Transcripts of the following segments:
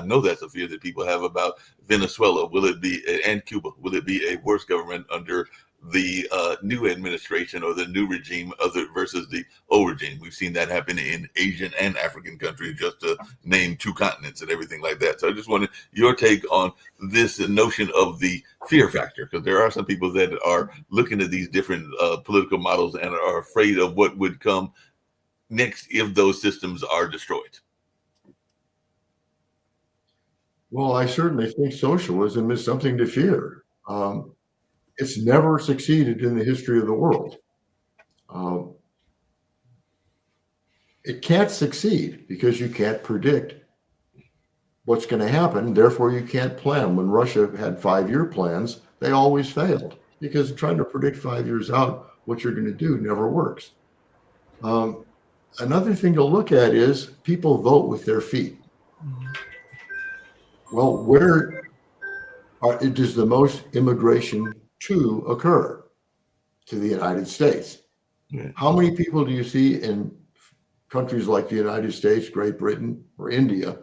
know that's a fear that people have about Venezuela. Will it be, and Cuba, will it be a worse government under the new administration or the new regime versus the old regime? We've seen that happen in Asian and African countries, just to name two continents and everything like that. So I just wanted your take on this notion of the fear factor, because there are some people that are looking at these different political models and are afraid of what would come next if those systems are destroyed. Well, I certainly think socialism is something to fear. It's never succeeded in the history of the world. It can't succeed because you can't predict what's going to happen. Therefore, you can't plan. When Russia had 5-year plans, they always failed because trying to predict 5 years out what you're going to do never works. Another thing to look at is people vote with their feet. Well, where does the most immigration to occur? To the United States. Yeah. How many people do you see in countries like the United States, Great Britain, or India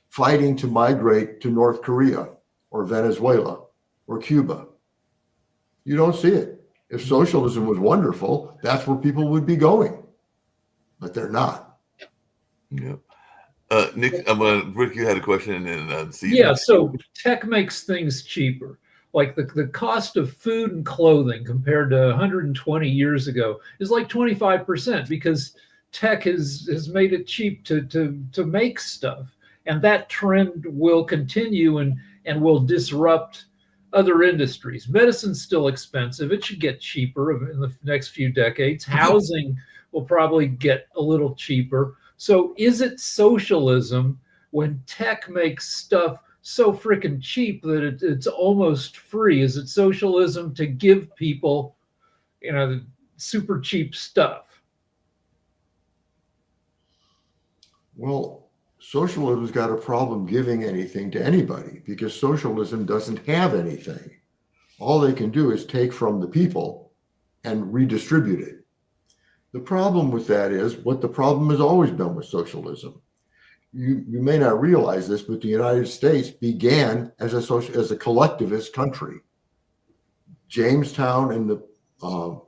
fighting to migrate to North Korea or Venezuela or Cuba? You don't see it. If socialism was wonderful, that's where people would be going, but they're not. Yeah. Nick, Rick, you had a question, and yeah. So tech makes things cheaper. Like the cost of food and clothing compared to 120 years ago is like 25% because tech has made it cheap to make stuff, and that trend will continue and will disrupt other industries. Medicine's still expensive. It should get cheaper in the next few decades. Housing will probably get a little cheaper. So is it socialism when tech makes stuff so freaking cheap that it's almost free? Is it socialism to give people, super cheap stuff? Well, socialism's got a problem giving anything to anybody because socialism doesn't have anything. All they can do is take from the people and redistribute it. The problem with that is what the problem has always been with socialism. You may not realize this, but the United States began as a collectivist country. Jamestown and the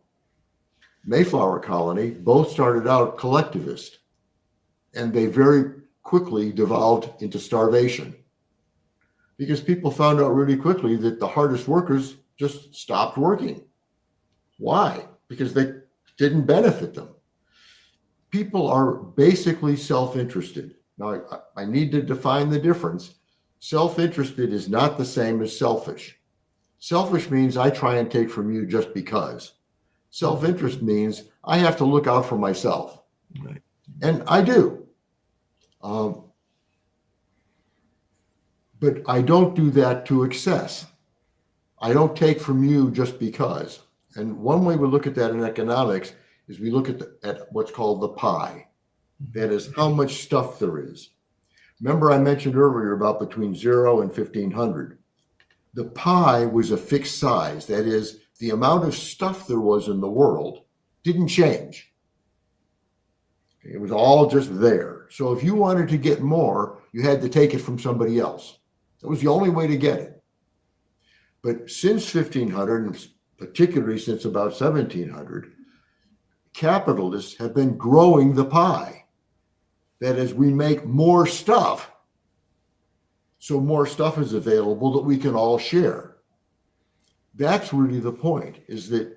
Mayflower colony both started out collectivist, and they very quickly devolved into starvation because people found out really quickly that the hardest workers just stopped working. Why? Because they didn't benefit them. People are basically self-interested. Now, I need to define the difference. Self-interested is not the same as selfish. Selfish means I try and take from you just because. Self-interest means I have to look out for myself. Right. And I do. But I don't do that to excess. I don't take from you just because. And one way we look at that in economics is we look at what's called the pie. That is how much stuff there is. Remember I mentioned earlier about between 0 and 1,500. The pie was a fixed size. That is, the amount of stuff there was in the world didn't change. It was all just there. So if you wanted to get more, you had to take it from somebody else. That was the only way to get it. But since 1,500, and particularly since about 1,700, capitalists have been growing the pie. That is, we make more stuff, so more stuff is available that we can all share. That's really the point, is that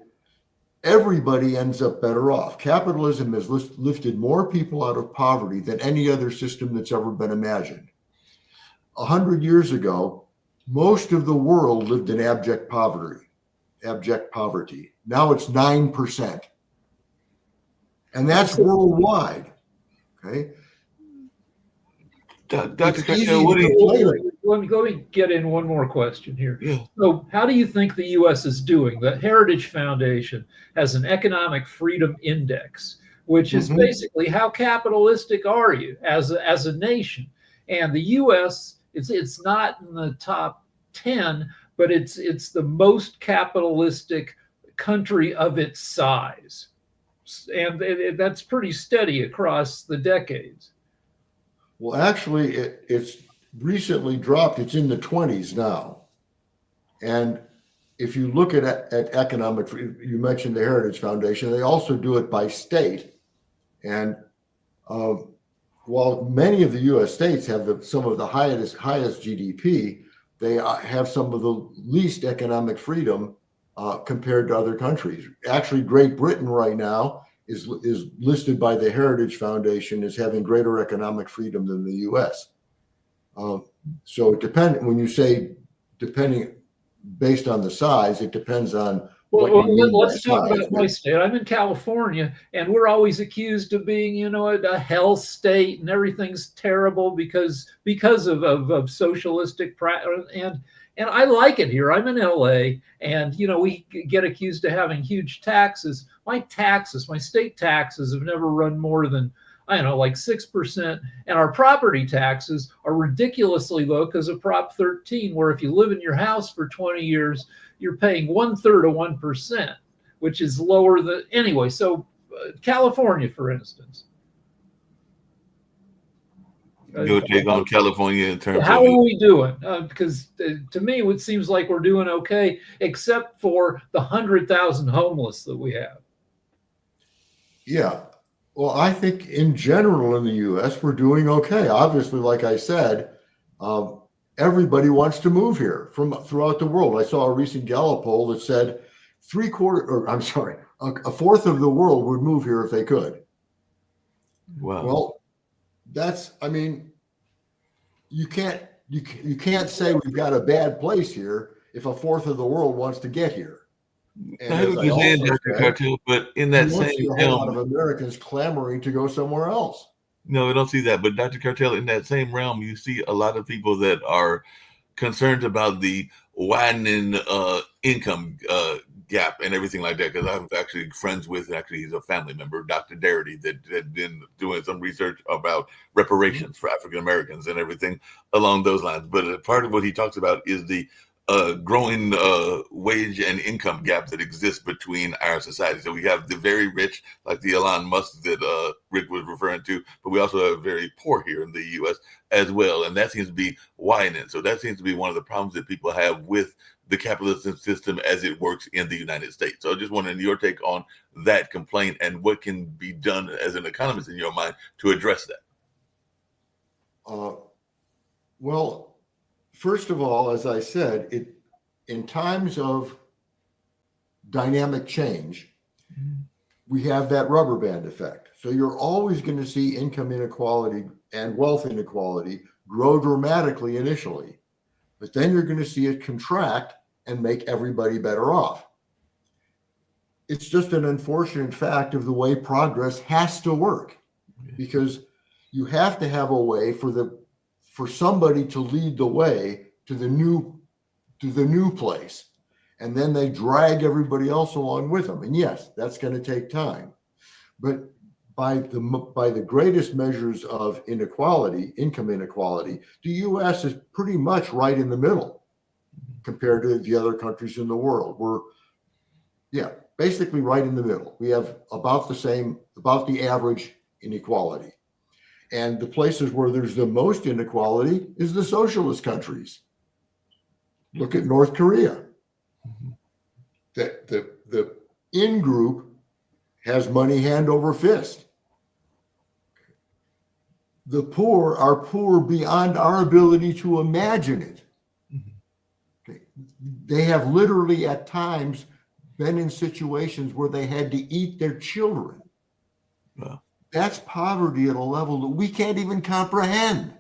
everybody ends up better off. Capitalism has lifted more people out of poverty than any other system that's ever been imagined. 100 years ago, most of the world lived in abject poverty. Now it's 9%. And that's worldwide. Okay. Dr. Cutcliffe, what do you let me get in one more question here. Yeah. So how do you think the U.S. is doing? The Heritage Foundation has an economic freedom index, which is basically how capitalistic are you as a nation? And the U.S., it's not in the top 10, but it's the most capitalistic country of its size. And that's pretty steady across the decades. Well, actually, it's recently dropped. It's in the 20s now. And if you look at economic, you mentioned the Heritage Foundation, they also do it by state. And while many of the U.S. states have some of the highest GDP, they have some of the least economic freedom compared to other countries. Actually, Great Britain right now is listed by the Heritage Foundation as having greater economic freedom than the U.S. So it depends, when you say depending based on the size, it depends on what you mean by let's talk size. about my state. I'm in California, and we're always accused of being, you know, a hell state, and everything's terrible because of socialistic and I like it here. I'm in LA, and you know, we get accused of having huge taxes. My state taxes have never run more than, I don't know, like 6%. And our property taxes are ridiculously low because of Prop 13, where if you live in your house for 20 years, you're paying 1/3 of 1%, which is lower than anyway. So California, for instance. Your take on California in terms How of are we doing? Because to me, it seems like we're doing okay, except for the 100,000 homeless that we have. Yeah. Well, I think in general in the U.S., we're doing okay. Obviously, like I said, everybody wants to move here from throughout the world. I saw a recent Gallup poll that said a fourth of the world would move here if they could. wow. Well, I mean, you can't say we've got a bad place here if a fourth of the world wants to get here. And I heard what you're saying, Dr. Cartel, but in that same a whole lot of Americans clamoring to go somewhere else. No, I don't see that. But Dr. Cartel, in that same realm, you see a lot of people that are concerned about the widening income gap and everything like that. Because I'm actually friends with, he's a family member, Dr. Darity, that had been doing some research about reparations for African Americans and everything along those lines. But part of what he talks about is the growing wage and income gap that exists between our society. So we have the very rich, like the Elon Musk that Rick was referring to, but we also have very poor here in the U.S. as well. And that seems to be widening. So that seems to be one of the problems that people have with the capitalist system as it works in the United States. So I just wanted your take on that complaint and what can be done as an economist in your mind to address that. Well, first of all, as I said, in times of dynamic change, we have that rubber band effect. So you're always going to see income inequality and wealth inequality grow dramatically initially, but then you're going to see it contract and make everybody better off. It's just an unfortunate fact of the way progress has to work, because you have to have a way for somebody to lead the way to the new place, and then they drag everybody else along with them. And yes, that's going to take time, but by the greatest measures of inequality, income inequality, the U.S. is pretty much right in the middle compared to the other countries in the world. We're basically right in the middle. We have about the average inequality. And the places where there's the most inequality is the socialist countries. Look at North Korea. The in-group has money hand over fist. The poor are poor beyond our ability to imagine it. Okay. They have literally at times been in situations where they had to eat their children. Wow. That's poverty at a level that we can't even comprehend.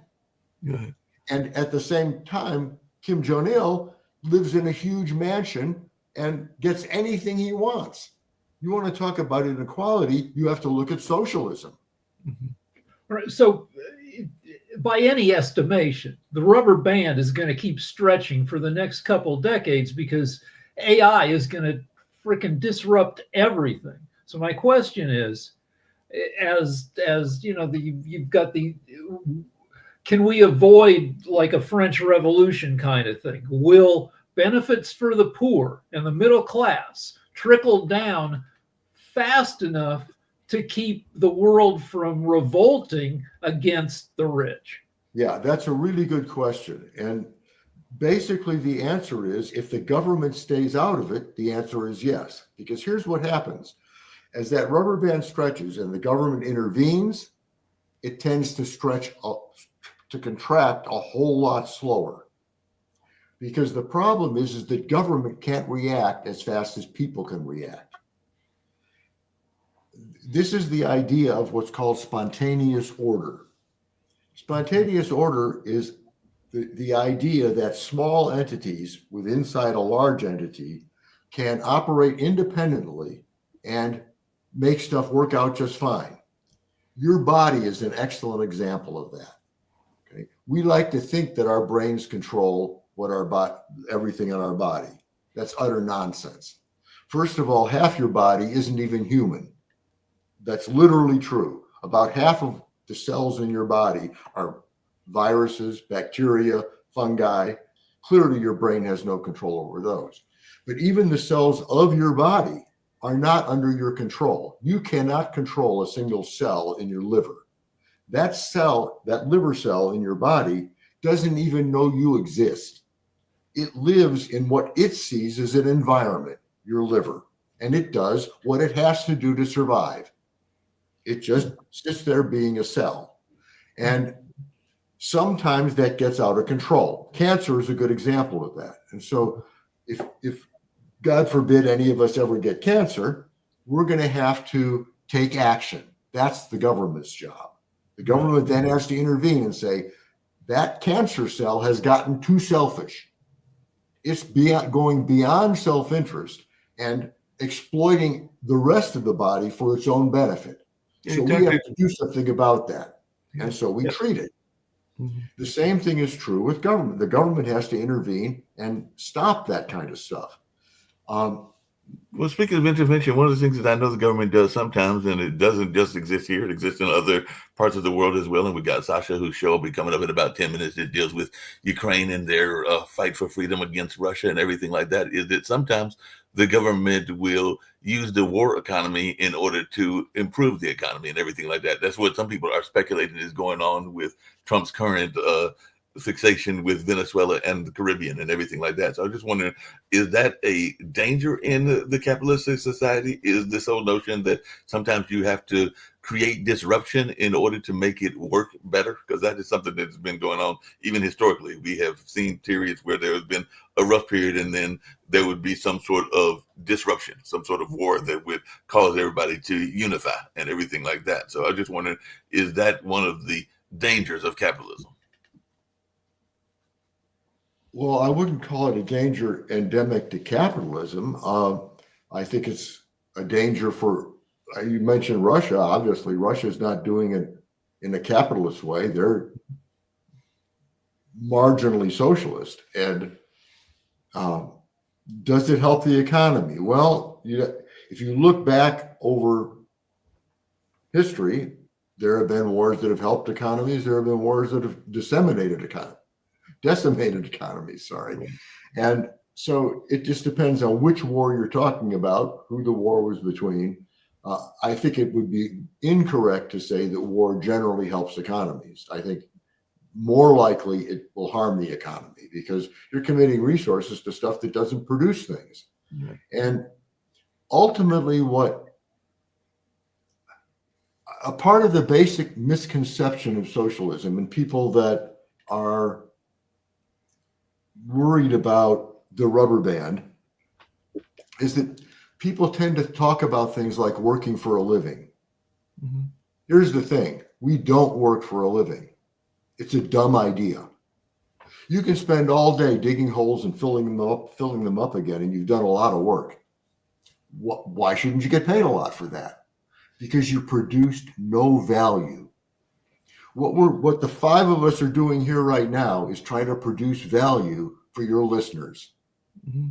Yeah. And at the same time, Kim Jong-il lives in a huge mansion and gets anything he wants. You want to talk about inequality, you have to look at socialism. All right, so by any estimation, the rubber band is going to keep stretching for the next couple of decades because AI is going to freaking disrupt everything. So my question is, as you know, you've got can we avoid like a French Revolution kind of thing? Will benefits for the poor and the middle class trickle down fast enough to keep the world from revolting against the rich? Yeah, that's a really good question. And basically, the answer is if the government stays out of it, the answer is yes. Because here's what happens as that rubber band stretches and the government intervenes, it tends to to contract a whole lot slower. Because the problem is that government can't react as fast as people can react. This is the idea of what's called spontaneous order. Spontaneous order is the idea that small entities inside a large entity can operate independently and make stuff work out just fine. Your body is an excellent example of that. Okay? We like to think that our brains control everything in our body. That's utter nonsense. First of all, half your body isn't even human. That's literally true. About half of the cells in your body are viruses, bacteria, fungi. Clearly, your brain has no control over those. But even the cells of your body are not under your control. You cannot control a single cell in your liver. That cell, that liver cell in your body, doesn't even know you exist. It lives in what it sees as an environment, your liver, and it does what it has to do to survive. It just sits there being a cell. And sometimes that gets out of control. Cancer is a good example of that. And so if God forbid any of us ever get cancer, we're going to have to take action. That's the government's job. The government then has to intervene and say, that cancer cell has gotten too selfish. It's going beyond self-interest and exploiting the rest of the body for its own benefit. So we have to do something about that. And so we treat it. Mm-hmm. The same thing is true with government. The government has to intervene and stop that kind of stuff. Well, speaking of intervention, one of the things that I know the government does sometimes, and it doesn't just exist here, it exists in other parts of the world as well. And we got Sasha, whose show will be coming up in about 10 minutes. It deals with Ukraine and their fight for freedom against Russia and everything like that. Is that sometimes the government will use the war economy in order to improve the economy and everything like that. That's what some people are speculating is going on with Trump's current fixation with Venezuela and the Caribbean and everything like that. So I'm just wondering, is that a danger in the capitalistic society? Is this whole notion that sometimes you have to create disruption in order to make it work better? Because that is something that's been going on even historically. We have seen periods where there has been a rough period and then there would be some sort of disruption, some sort of war that would cause everybody to unify and everything like that. So I just wondering, is that one of the dangers of capitalism? Well, I wouldn't call it a danger endemic to capitalism. I think it's a danger for, you mentioned Russia. Obviously, Russia is not doing it in a capitalist way. They're marginally socialist. And does it help the economy? Well, if you look back over history, there have been wars that have helped economies. There have been wars that have decimated economies, sorry. And so it just depends on which war you're talking about, who the war was between. I think it would be incorrect to say that war generally helps economies. I think more likely it will harm the economy because you're committing resources to stuff that doesn't produce things. Mm-hmm. And ultimately a part of the basic misconception of socialism and people that are worried about the rubber band is that people tend to talk about things like working for a living. Mm-hmm. Here's the thing. We don't work for a living. It's a dumb idea. You can spend all day digging holes and filling them up again, and you've done a lot of work. Why shouldn't you get paid a lot for that? Because you produced no value. What the five of us are doing here right now is trying to produce value for your listeners. Mm-hmm.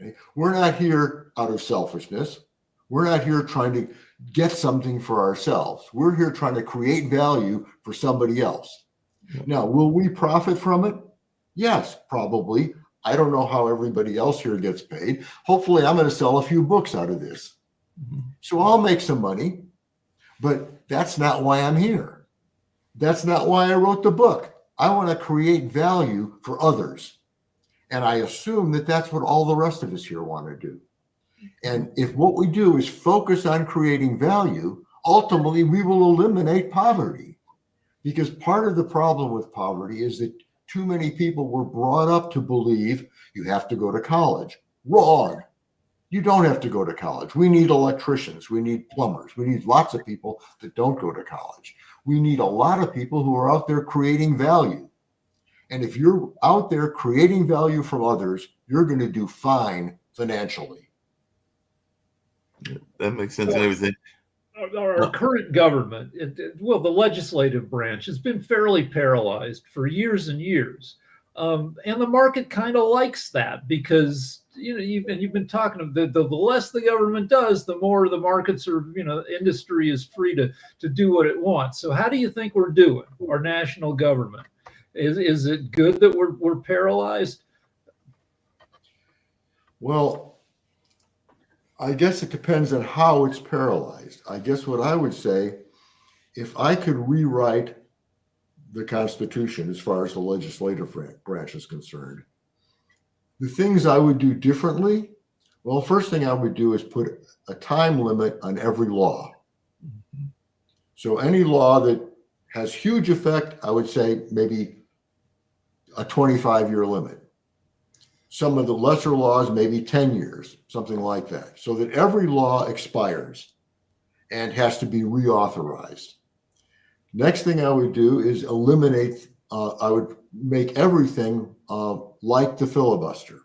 Okay? We're not here out of selfishness. We're not here trying to get something for ourselves. We're here trying to create value for somebody else. Mm-hmm. Now, will we profit from it? Yes, probably. I don't know how everybody else here gets paid. Hopefully, I'm going to sell a few books out of this. Mm-hmm. So I'll make some money, but that's not why I'm here. That's not why I wrote the book. I want to create value for others. And I assume that that's what all the rest of us here want to do. And if what we do is focus on creating value, ultimately we will eliminate poverty. Because part of the problem with poverty is that too many people were brought up to believe you have to go to college. Wrong. You don't have to go to college. We need electricians. We need plumbers. We need lots of people that don't go to college. We need a lot of people who are out there creating value. And if you're out there creating value from others, you're going to do fine financially. That makes sense and everything. Our current government, well, the legislative branch has been fairly paralyzed for years and years. And the market kind of likes that because, you've been talking of the less the government does, the more the markets are, industry is free to do what it wants. So how do you think we're doing, our national government? Is it good that we're paralyzed? Well, I guess it depends on how it's paralyzed. I guess what I would say, if I could rewrite the Constitution as far as the legislative branch is concerned, the things I would do differently, well, first thing I would do is put a time limit on every law. So any law that has huge effect, I would say maybe a 25-year limit. Some of the lesser laws, maybe 10 years, something like that, so that every law expires and has to be reauthorized. Next thing I would do is eliminate, I would make everything like the filibuster.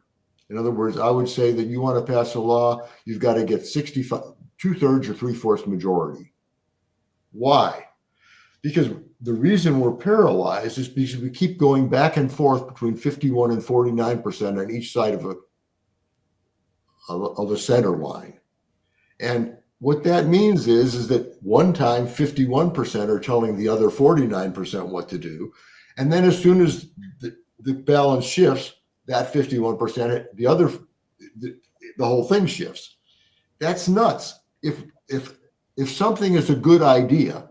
In other words, I would say that you want to pass a law, you've got to get 65, 2/3 or 3/4 majority. Why? Because the reason we're paralyzed is because we keep going back and forth between 51 and 49% on each side of a center line. And what that means is that one time 51% are telling the other 49% what to do. And then as soon as the balance shifts, that 51%, the whole thing shifts. That's nuts. If something is a good idea,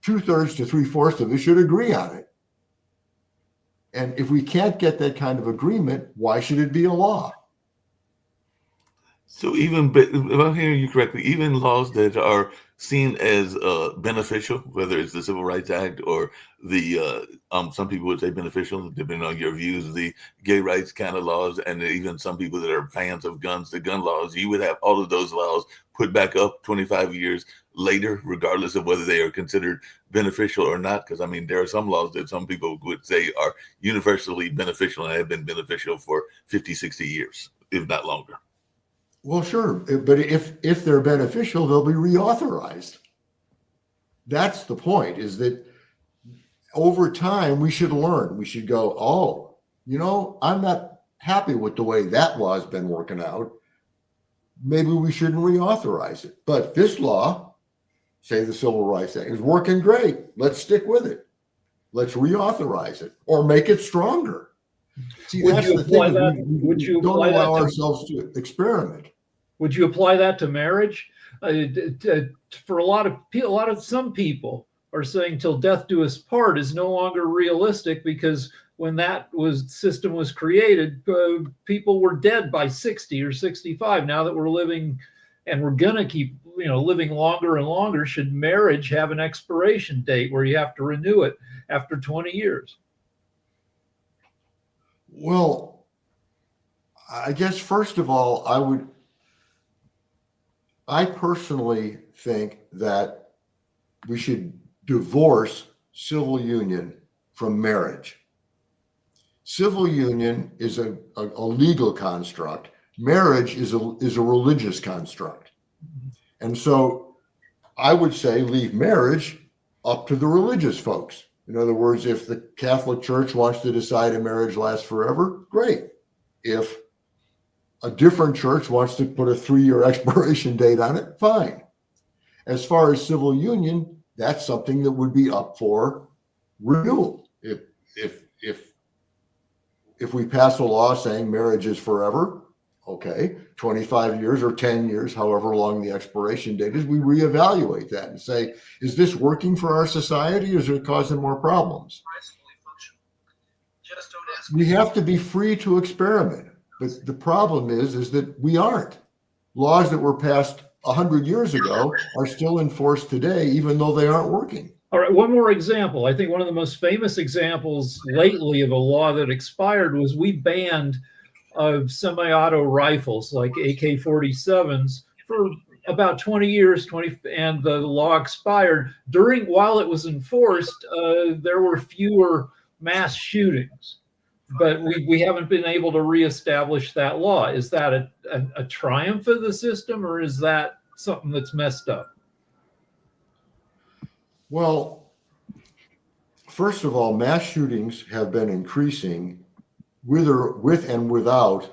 2/3 to 3/4 of us should agree on it. And if we can't get that kind of agreement, why should it be a law? So even, if I'm hearing you correctly, even laws that are seen as beneficial, whether it's the Civil Rights Act or the, some people would say beneficial, depending on your views, the gay rights kind of laws, and even some people that are fans of guns, the gun laws, you would have all of those laws put back up 25 years later, regardless of whether they are considered beneficial or not. Because, I mean, there are some laws that some people would say are universally beneficial and have been beneficial for 50, 60 years, if not longer. Well, sure, but if they're beneficial, they'll be reauthorized. That's the point, is that over time, we should learn. We should go, oh, I'm not happy with the way that law has been working out. Maybe we shouldn't reauthorize it. But this law, say the Civil Rights Act, is working great. Let's stick with it. Let's reauthorize it or make it stronger. See, Would that's you the apply thing. that? We Would you don't apply that allow to- ourselves to experiment. Would you apply that to marriage? For some people are saying "till death do us part" is no longer realistic, because when system was created, people were dead by 60 or 65. Now that we're living, and we're gonna keep living longer and longer, should marriage have an expiration date where you have to renew it after 20 years? Well, I guess first of all, I personally think that we should divorce civil union from marriage. Civil union is a legal construct. Marriage is a religious construct. And so I would say leave marriage up to the religious folks. In other words, if the Catholic Church wants to decide a marriage lasts forever, great. If a different church wants to put a 3-year expiration date on it, fine. As far as civil union, that's something that would be up for renewal. If we pass a law saying marriage is forever, okay, 25 years or 10 years, however long the expiration date is, we reevaluate that and say, is this working for our society, or is it causing more problems? we have to be free to experiment. But the problem is that we aren't. Laws that were passed 100 years ago are still in force today, even though they aren't working. All right, one more example. I think one of the most famous examples lately of a law that expired was we banned semi-auto rifles like AK-47s for about 20 years, and the law expired. While it was enforced, there were fewer mass shootings, but we haven't been able to reestablish that law. Is that a triumph of the system, or is that something that's messed up? Well, first of all, mass shootings have been increasing with and without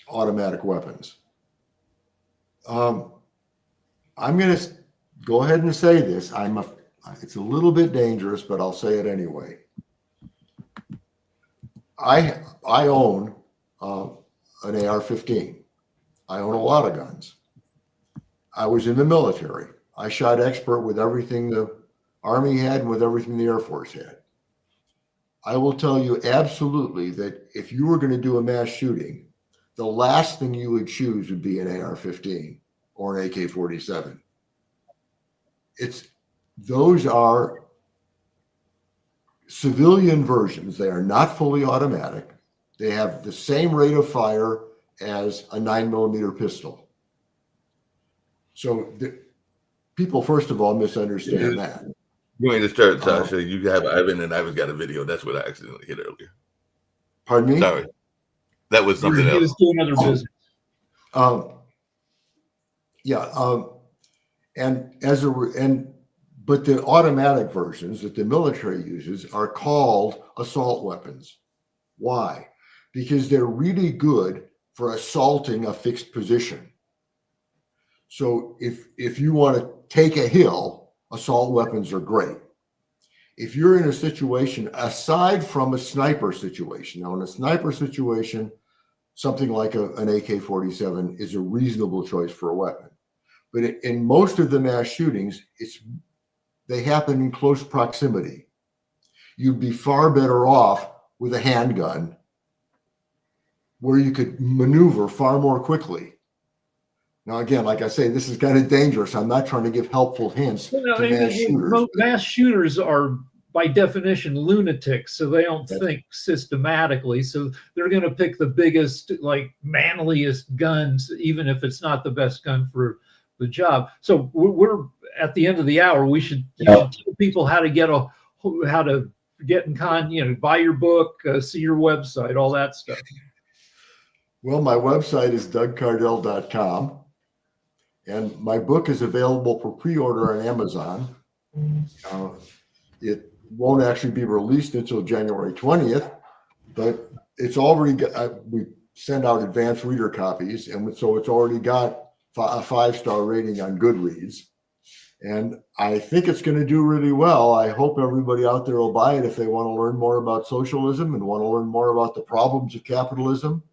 automatic weapons. I'm going to go ahead and say this. It's a little bit dangerous, but I'll say it anyway. I own an AR-15. I own a lot of guns. I was in the military. I shot expert with everything the Army had and with everything the Air Force had. I will tell you absolutely that if you were going to do a mass shooting, the last thing you would choose would be an AR-15 or an AK-47. Those are civilian versions. They are not fully automatic. They have the same rate of fire as a 9mm pistol. So people, first of all, misunderstand that. You want me to start, Sasha? You have Ivan, and Ivan's got a video. That's what I accidentally hit earlier. Pardon me? Sorry. That was something He else. was doing other business. But the automatic versions that the military uses are called assault weapons. Why? Because they're really good for assaulting a fixed position. So if you want to take a hill, assault weapons are great. If you're in a situation, aside from a sniper situation, now in a sniper situation, something like an AK-47 is a reasonable choice for a weapon. But in most of the mass shootings, they happen in close proximity. You'd be far better off with a handgun where you could maneuver far more quickly. Now, again, like I say, this is kind of dangerous. I'm not trying to give helpful hints to mass shooters. Mass shooters are, by definition, lunatics, so they don't think systematically. So they're going to pick the biggest, like, manliest guns, even if it's not the best gun for the job. So we're at the end of the hour. You should tell people how to get buy your book, see your website, all that stuff. Well, my website is dougcardell.com. And my book is available for pre-order on Amazon. It won't actually be released until January 20th, but it's already got, we send out advanced reader copies. And so it's already got a 5-star rating on Goodreads. And I think it's going to do really well. I hope everybody out there will buy it if they want to learn more about socialism and want to learn more about the problems of capitalism.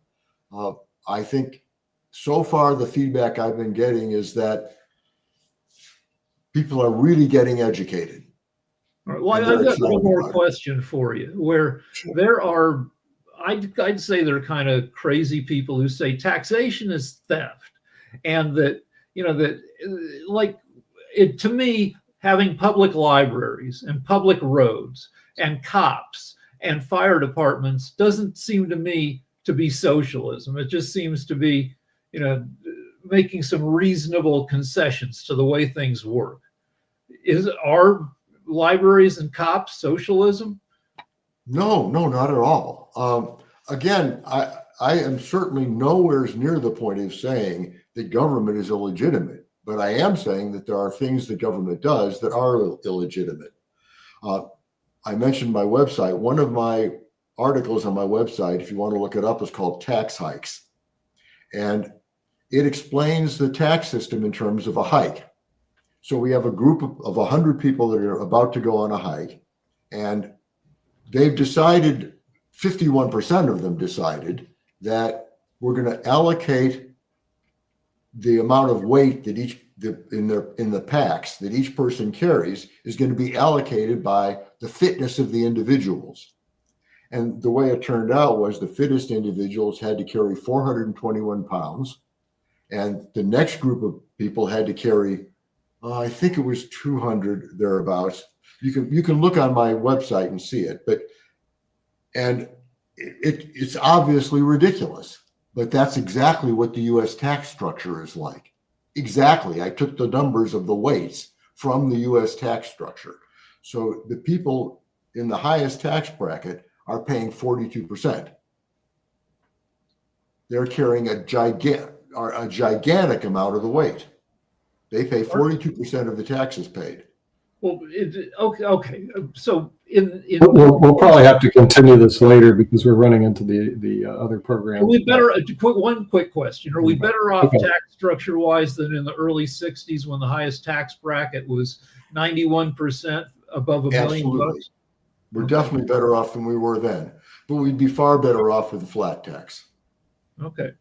I think so far, the feedback I've been getting is that people are really getting educated. All right. Well, I've got one more question for you. Where there are, I'd say there are kind of crazy people who say taxation is theft, and that to me, having public libraries and public roads and cops and fire departments doesn't seem to me to be socialism. It just seems to be making some reasonable concessions to the way things work. Are libraries and cops socialism? No, not at all. Again, I am certainly nowhere near the point of saying that government is illegitimate, but I am saying that there are things the government does that are illegitimate. I mentioned my website. One of my articles on my website, if you want to look it up, is called Tax Hikes. And it explains the tax system in terms of a hike. So we have a group of 100 people that are about to go on a hike, and they've decided, 51% of them decided that we're going to allocate the amount of weight that each in the packs that each person carries is going to be allocated by the fitness of the individuals. And the way it turned out was the fittest individuals had to carry 421 pounds, and the next group of people had to carry, I think it was 200 thereabouts. You can look on my website and see it, and it's obviously ridiculous, but that's exactly what the U.S. tax structure is like. Exactly. I took the numbers of the weights from the U.S. tax structure. So the people in the highest tax bracket are paying 42%. They're carrying a gigantic amount of the weight. They pay 42% of the taxes paid. Well, okay. So we'll probably have to continue this later because we're running into the other program. We better one quick question: are we better off Okay. tax structure wise than in the early '60s when the highest tax bracket was 91% above $1 million? Absolutely. We're definitely better off than we were then, but we'd be far better off with a flat tax. Okay.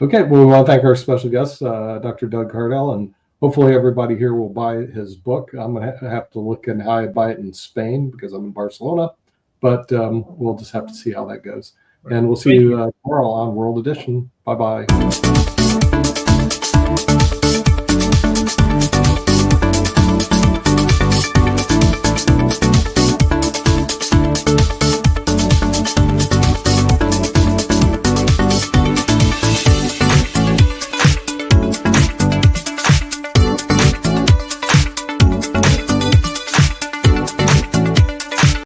Okay, well, we want to thank our special guest, Dr. Doug Cardell, and hopefully everybody here will buy his book. I'm going to have to look at how I buy it in Spain because I'm in Barcelona, but we'll just have to see how that goes. And we'll see you tomorrow on World Edition. Bye-bye.